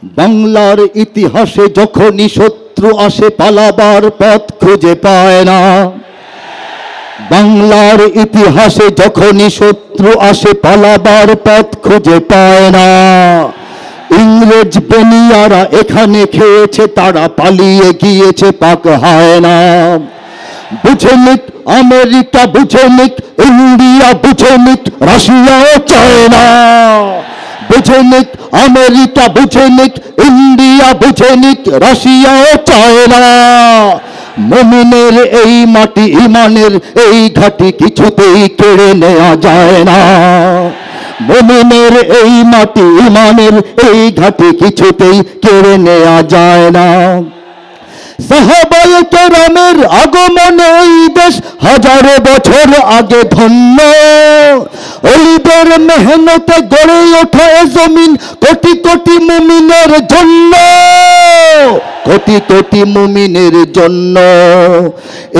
বাংলার ইতিহাসে যখনই শত্রু আসে পালাবার পথ খুঁজে পায় না। বাংলার ইতিহাসে যখনই শত্রু আসে পালাবার পথ খুঁজে পায় না। ইংরেজ বেনিয়ারা এখানে খেয়েছে, তারা পালিয়ে গিয়েছে পাক হয় না। বুঝে নিক আমেরিকা, বুঝে নিক ইন্ডিয়া, বুঝে নিক রাশিয়া ও চায়না। বুঝে নিক আমেরিকা, বুঝে নিক ইন্ডিয়া, বুঝে নিক রাশিয়া ও চায়না। মুমিনের এই মাটি, ইমানের এই ঘাটি কিছুতেই কেড়ে নেওয়া যায় না। মুমিনের এই মাটি, ইমানের এই ঘাটি কিছুতেই কেড়ে নেওয়া যায় না। সাহাবায়ে কেরামের আগমনে এই দেশ হাজারো বছর আগে ধন্য। ওলিদের মেহনতে গড়ে ওঠে জমিন কোটি কোটি মুমিনের জন্য, কোটি কোটি মুমিনের জন্য।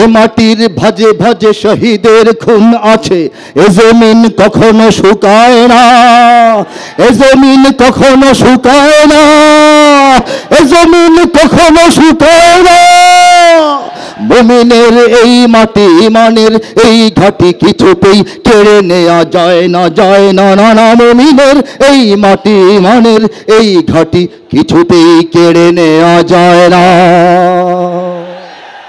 এ মাটির ভাজে ভাজে শহীদের খুন আছে, এ জমিন কখনো শুকায় না। এ জমিন কখনো শুকায় না। এ জমিন কখনো শুকায় না। মুমিনের এই মাটি, ইমানের এই ঘাটি কিছুতেই কেড়ে নেওয়া যায় না, যায় না, না না। মুমিনের এই মাটি, ইমানের এই ঘাটি কিছুতেই কেড়ে নেওয়া যায় না।